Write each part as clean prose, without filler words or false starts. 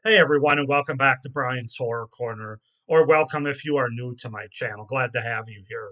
Hey everyone, and welcome back to Brian's Horror Corner, or welcome if you are new to my channel. Glad to have you here.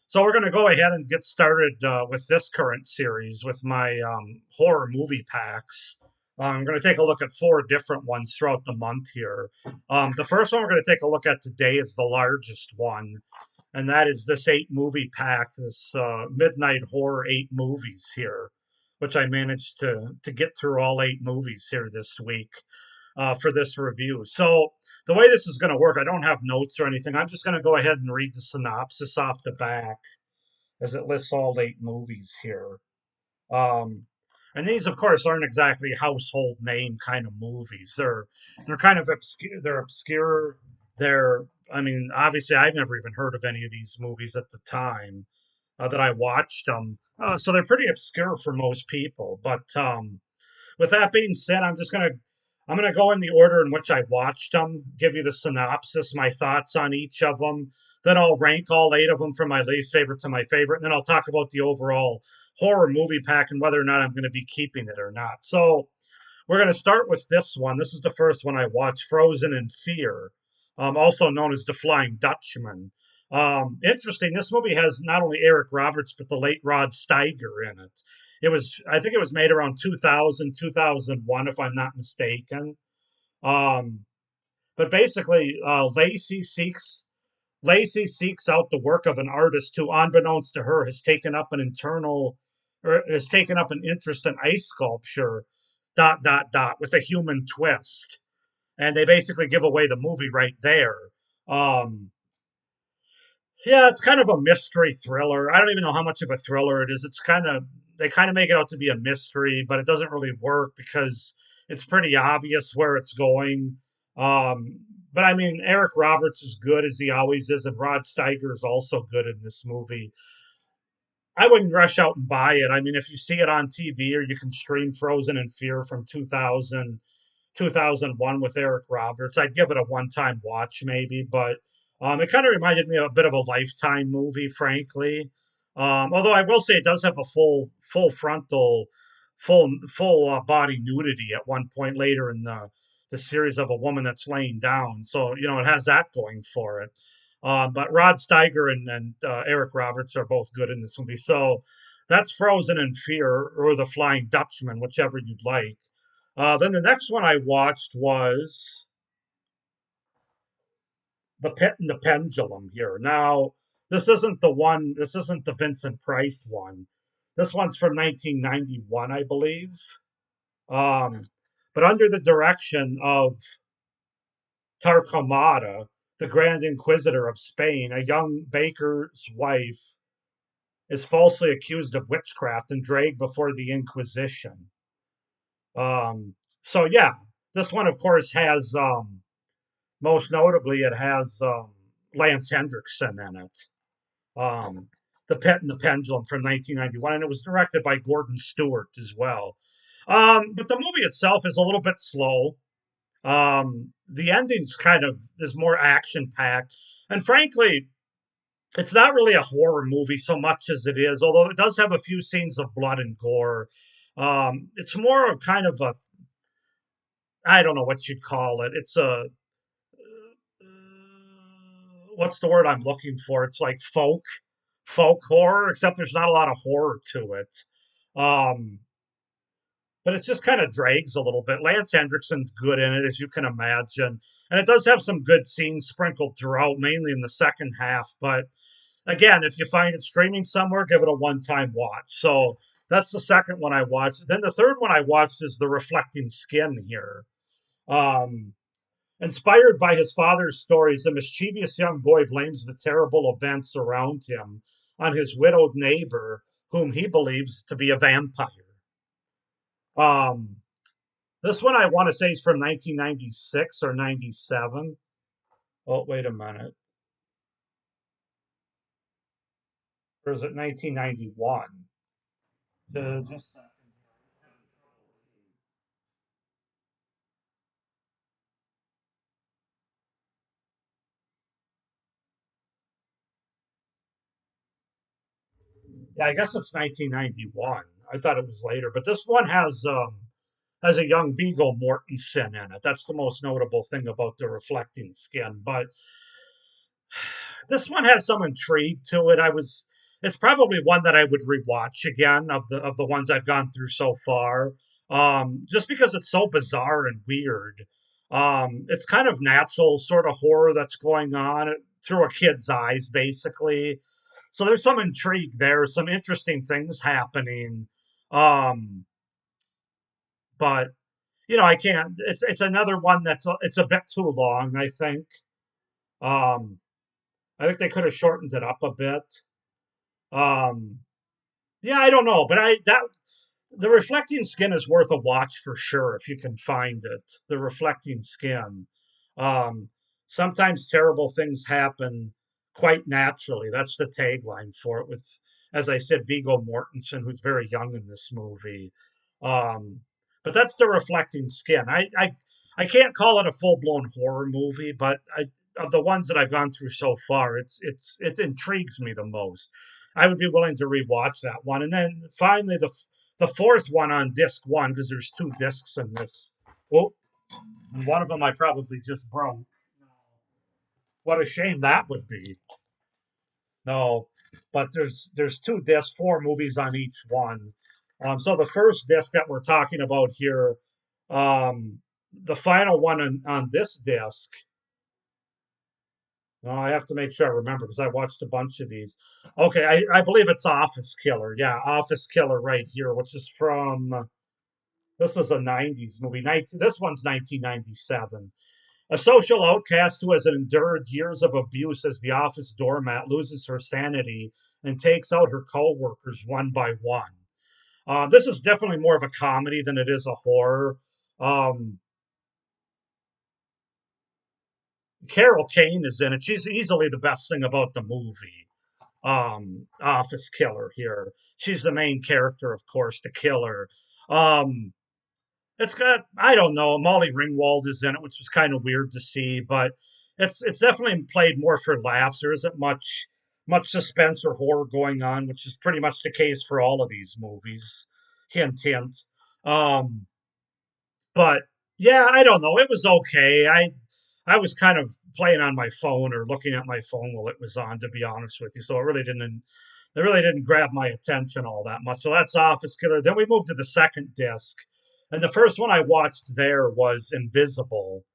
So we're going to go ahead and get started with this current series with my horror movie packs. I'm going to take a look at four different ones throughout the month here. The first one we're going to take a look at today is the largest one, and that is this eight movie pack, this Midnight Horror eight movies here, which I managed to get through all eight movies here this week for this review. So the way this is going to work, I don't have notes or anything. I'm just going to go ahead and read the synopsis off the back as it lists all eight movies here. Um, and these, of course, aren't exactly household name kind of movies. They're kind of obscure. They're obscure. They're I mean, obviously, I've never even heard of any of these movies at the time that I watched them. So they're pretty obscure for most people. But with that being said, I'm gonna go in the order in which I watched them, give you the synopsis, my thoughts on each of them. Then I'll rank all eight of them from my least favorite to my favorite, and then I'll talk about the overall horror movie pack and whether or not I'm going to be keeping it or not. So we're going to start with this one. This is the first one I watched, Frozen in Fear, also known as The Flying Dutchman. Interesting. This movie has not only Eric Roberts but the late Rod Steiger in it. I think it was made around 2000, 2001, if I'm not mistaken. Um, but basically, Lacey seeks out the work of an artist who, unbeknownst to her, has taken up an interest in ice sculpture. With a human twist, and they basically give away the movie right there. Um, yeah, it's kind of a mystery thriller. I don't even know how much of a thriller it is. They kind of make it out to be a mystery, but it doesn't really work because it's pretty obvious where it's going. Um, but I mean, Eric Roberts is good as he always is, and Rod Steiger is also good in this movie. I wouldn't rush out and buy it. I mean, if you see it on TV or you can stream Frozen in Fear from 2001 with Eric Roberts, I'd give it a one time watch maybe, but it kind of reminded me of a bit of a Lifetime movie, frankly. Although I will say it does have a full frontal, full body nudity at one point later in the series of a woman that's laying down. So, it has that going for it. But Rod Steiger and Eric Roberts are both good in this movie. So that's Frozen in Fear or The Flying Dutchman, whichever you'd like. Then the next one I watched was The Pit and the Pendulum here. Now, this isn't the Vincent Price one. This one's from 1991, I believe. Um, but under the direction of Tarquemada, the Grand Inquisitor of Spain, a young baker's wife is falsely accused of witchcraft and dragged before the Inquisition. Um, so yeah, this one of course has most notably it has Lance Hendrickson in it. Um, the Pit and the Pendulum from 1991, and it was directed by Gordon Stewart as well. But the movie itself is a little bit slow. The ending's kind of is more action packed, and frankly, it's not really a horror movie so much as it is, although it does have a few scenes of blood and gore. It's more of kind of a, I don't know what you'd call it. It's a, what's the word I'm looking for? It's like folk horror, except there's not a lot of horror to it. Um, but it just kind of drags a little bit. Lance Hendrickson's good in it, as you can imagine. And it does have some good scenes sprinkled throughout, mainly in the second half. But again, if you find it streaming somewhere, give it a one time watch. So that's the second one I watched. Then the third one I watched is The Reflecting Skin here. Um, Inspired by his father's stories, the mischievous young boy blames the terrible events around him on his widowed neighbor, whom he believes to be a vampire. Um, this one I want to say is from 1996 or 97. Oh, wait a minute. Or is it 1991? Just Yeah, I guess it's 1991. I thought it was later, but this one has has a young Viggo Mortensen in it. That's the most notable thing about The Reflecting Skin. But this one has some intrigue to it. It's probably one that I would rewatch again of the ones I've gone through so far. Just because it's so bizarre and weird. It's kind of natural sort of horror that's going on through a kid's eyes, basically. So there's some intrigue there, some interesting things happening. Um, but I can't. It's another one it's a bit too long. Um, I think they could have shortened it up a bit. Um, yeah, I don't know, but I that the reflecting skin is worth a watch for sure if you can find it. The reflecting skin. Um, Sometimes terrible things happen quite naturally. That's the tagline for it. With, as I said, Viggo Mortensen, who's very young in this movie. Um, but that's the reflecting skin. I can't call it a full blown horror movie, but of the ones that I've gone through so far, it intrigues me the most. I would be willing to rewatch that one. And then finally, the fourth one on disc one, because there's two discs in this. Well, one of them I probably just broke. What a shame that would be. No, but there's two discs, four movies on each one. So the first disc that we're talking about here, the final one on this disc. No, I have to make sure I remember because I watched a bunch of these. Okay, I believe it's Office Killer. Yeah, Office Killer right here, which is from this is a 90s movie. This one's 1997. A social outcast who has endured years of abuse as the office doormat loses her sanity and takes out her coworkers one by one. This is definitely more of a comedy than it is a horror. Um, Carol Kane is in it. She's easily the best thing about the movie. Office Killer here. She's the main character, of course, the killer. Um, It's got I don't know. Molly Ringwald is in it, which was kind of weird to see, but it's definitely played more for laughs. There isn't much suspense or horror going on, which is pretty much the case for all of these movies. Hint, hint. Um, but yeah, I don't know. It was okay. I was kind of playing on my phone or looking at my phone while it was on, to be honest with you. So it really didn't grab my attention all that much. So that's Office Killer. Then we moved to the second disc, and the first one I watched there was Invisible,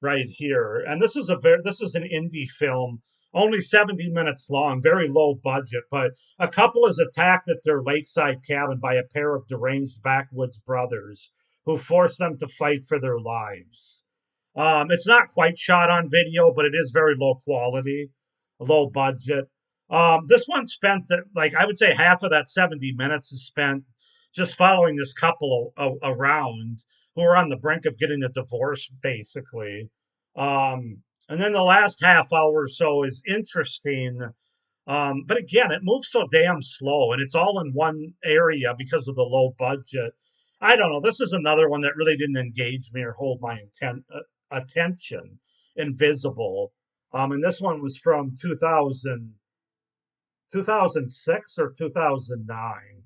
right here. And this is an indie film, only 70 minutes long, very low budget, but a couple is attacked at their lakeside cabin by a pair of deranged backwoods brothers who force them to fight for their lives. It's not quite shot on video, but it is very low quality, low budget. This one spent like I would say half of that 70 minutes is spent just following this couple around who are on the brink of getting a divorce, basically. And then the last half hour or so is interesting. But again, it moves so damn slow and it's all in one area because of the low budget. I don't know. This is another one that really didn't engage me or hold my attention. Invisible. And this one was from 2006 or 2009.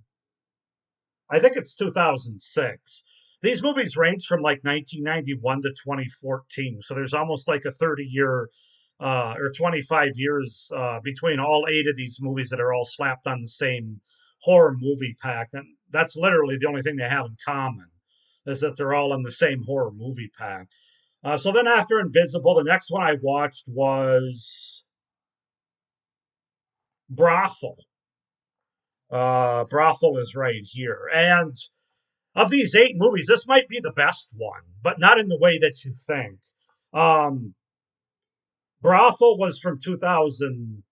I think it's 2006. These movies range from like 1991 to 2014. So there's almost like a 30-year or 25 years between all eight of these movies that are all slapped on the same horror movie pack. And that's literally the only thing they have in common is that they're all in the same horror movie pack. So then after Invisible, the next one I watched was Brothel. Brothel is right here. And of these eight movies, this might be the best one, but not in the way that you think. Um, Brothel was from 2000.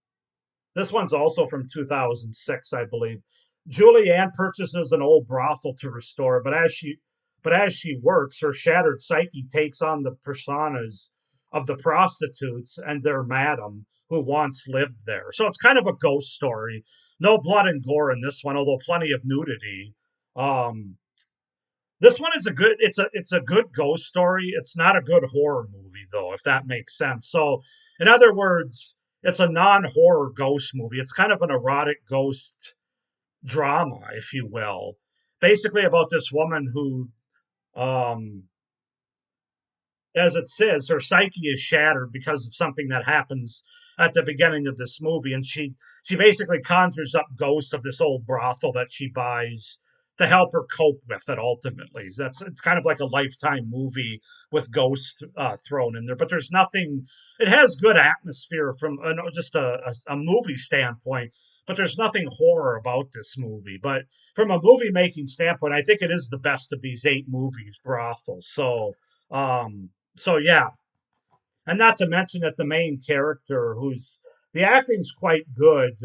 This one's also from 2006, I believe. Julianne purchases an old brothel to restore, but as she works, her shattered psyche takes on the personas of the prostitutes and their madam who once lived there. So it's kind of a ghost story. No blood and gore in this one, although plenty of nudity. Um, this one is it's a good ghost story. It's not a good horror movie though, if that makes sense. So, in other words, it's a non-horror ghost movie. It's kind of an erotic ghost drama, if you will. Basically about this woman who Um, as it says, her psyche is shattered because of something that happens at the beginning of this movie, and she basically conjures up ghosts of this old brothel that she buys to help her cope with it. Ultimately, that's it's kind of like a Lifetime movie with ghosts thrown in there, but there's nothing. It has good atmosphere from just a movie standpoint, but there's nothing horror about this movie. But from a movie making standpoint, I think it is the best of these eight movies, Brothel. Um, so yeah, and not to mention that the main character, who's the acting's quite good.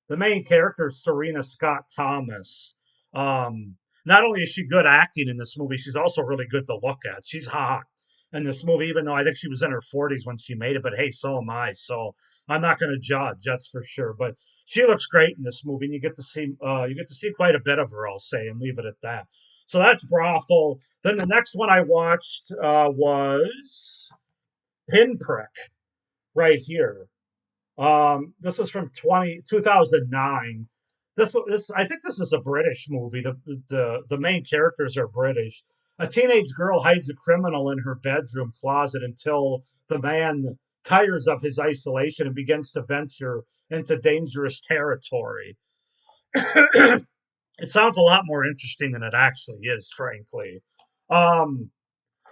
The main character, Serena Scott Thomas. Not only is she good acting in this movie, she's also really good to look at. She's hot in this movie, even though I think she was in her 40s when she made it. But hey, so am I. So I'm not going to judge. That's for sure. But she looks great in this movie, and you get to see quite a bit of her. I'll say, and leave it at that. So that's Brothel. Then the next one I watched was Pinprick, right here. This is from 2009. This I think this is a British movie. The main characters are British. A teenage girl hides a criminal in her bedroom closet until the man tires of his isolation and begins to venture into dangerous territory. It sounds a lot more interesting than it actually is, frankly. Um,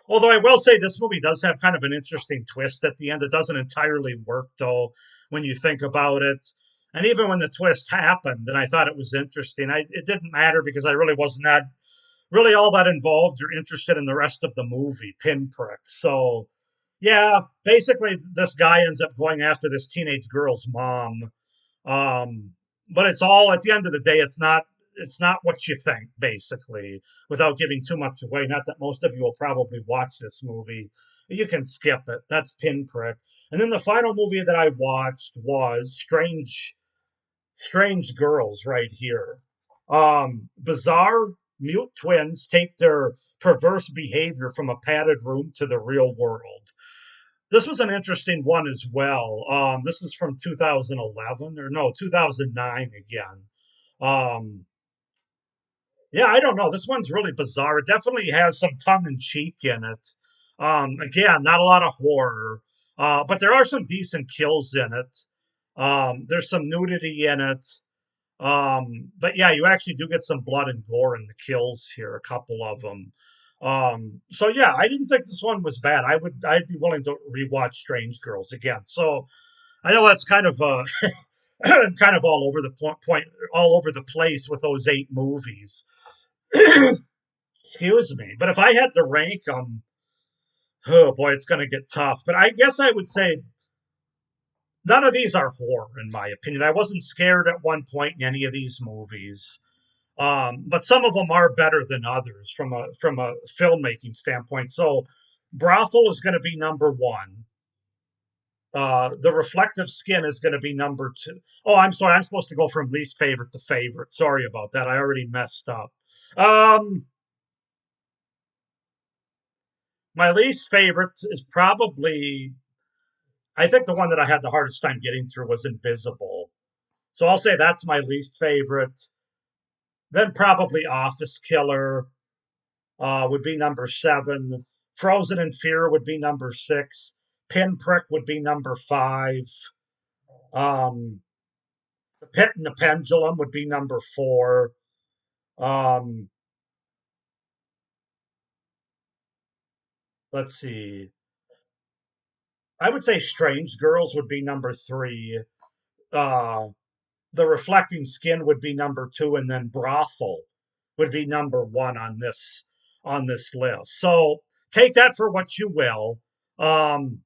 Although I will say this movie does have kind of an interesting twist at the end. It doesn't entirely work though when you think about it. And even when the twist happened, and I thought it was interesting, it didn't matter because I really wasn't that really all that involved or interested in the rest of the movie, Pinprick. So yeah, basically this guy ends up going after this teenage girl's mom. Um, but it's all at the end of the day, it's not what you think, basically, without giving too much away. Not that most of you will probably watch this movie. You can skip it. That's Pinprick. And then the final movie that I watched was Strange Girls right here. Bizarre mute twins take their perverse behavior from a padded room to the real world. This was an interesting one as well. This is from 2011 or no, 2009 again. Um, yeah, I don't know. This one's really bizarre. It definitely has some tongue in cheek in it. Again, not a lot of horror, but there are some decent kills in it. There's some nudity in it. But yeah, you actually do get some blood and gore in the kills here, a couple of them. So yeah, I didn't think this one was bad. I'd be willing to rewatch Strange Girls again. So I know that's kind of kind of all over the all over the place with those eight movies. Excuse me, but if I had to rank them, oh boy, it's going to get tough. But I guess I would say none of these are horror, in my opinion. I wasn't scared at one point in any of these movies. But some of them are better than others from a filmmaking standpoint. So, Brothel is going to be number one. The Reflective Skin is going to be number two. Oh, I'm sorry. I'm supposed to go from least favorite to favorite. Sorry about that. I already messed up. Um, my least favorite is probably. I think the one that I had the hardest time getting through was Invisible. So I'll say that's my least favorite. Then probably Office Killer would be number seven. Frozen in Fear would be number six. Pinprick would be number five. Um, the Pit and the Pendulum would be number four. Um, let's see. I would say Strange Girls would be number three. Uh, the Reflecting Skin would be number two, and then Brothel would be number one on this list. So take that for what you will. Um,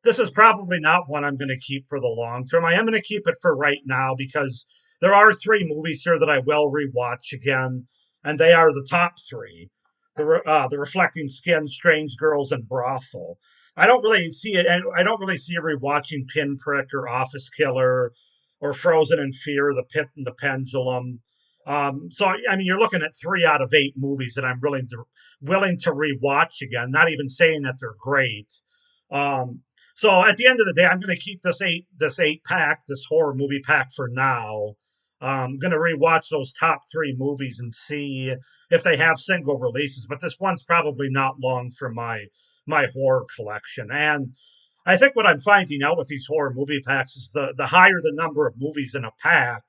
this is probably not one I'm going to keep for the long term. I am going to keep it for right now because there are three movies here that I will rewatch again, and they are the top three: the Reflecting Skin, Strange Girls, and Brothel. I don't really see it. I don't really see rewatching Pinprick or Office Killer or Frozen in Fear, The Pit and the Pendulum. So I mean, you're looking at three out of eight movies that I'm willing to rewatch again. Not even saying that they're great. Um, so at the end of the day, I'm going to keep this eight pack, this horror movie pack for now. I'm gonna rewatch those top three movies and see if they have single releases. But this one's probably not long for my horror collection. And I think what I'm finding out with these horror movie packs is the higher the number of movies in a pack,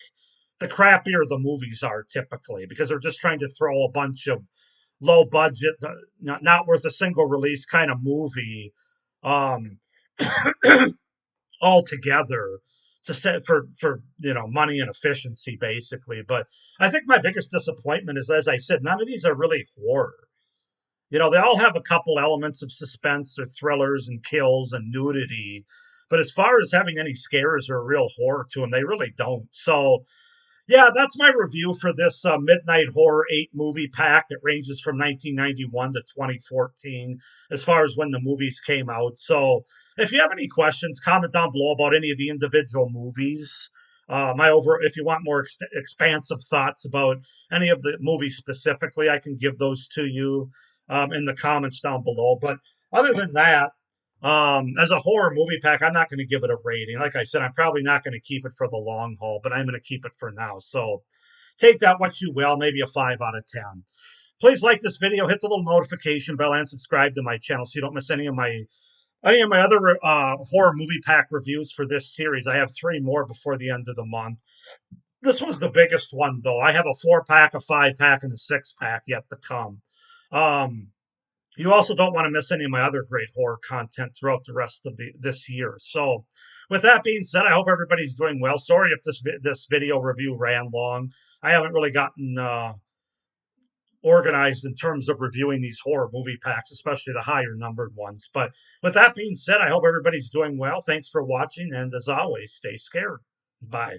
the crappier the movies are typically because they're just trying to throw a bunch of low budget, not worth a single release kind of movie um, all together to set for money and efficiency basically. But I think my biggest disappointment is, as I said, none of these are really horror. They all have a couple elements of suspense or thrillers and kills and nudity, but as far as having any scares or real horror to them, they really don't. So yeah, that's my review for this Midnight Horror 8 movie pack. It ranges from 1991 to 2014 as far as when the movies came out. So if you have any questions, comment down below about any of the individual movies. If you want more expansive thoughts about any of the movies specifically, I can give those to you in the comments down below. But other than that, as a horror movie pack, I'm not going to give it a rating. Like I said, I'm probably not going to keep it for the long haul, but I'm going to keep it for now. So take that what you will, maybe a 5 out of 10. Please like this video, hit the little notification bell, and subscribe to my channel so you don't miss any of my other horror movie pack reviews for this series. I have 3 more before the end of the month. This was the biggest one, though. I have a 4 pack, a 5 pack, and a 6 pack yet to come. Um, you also don't want to miss any of my other great horror content throughout the rest of this year. So, with that being said, I hope everybody's doing well. Sorry if this video review ran long. I haven't really gotten organized in terms of reviewing these horror movie packs, especially the higher numbered ones. But with that being said, I hope everybody's doing well. Thanks for watching, and as always, stay scared. Bye.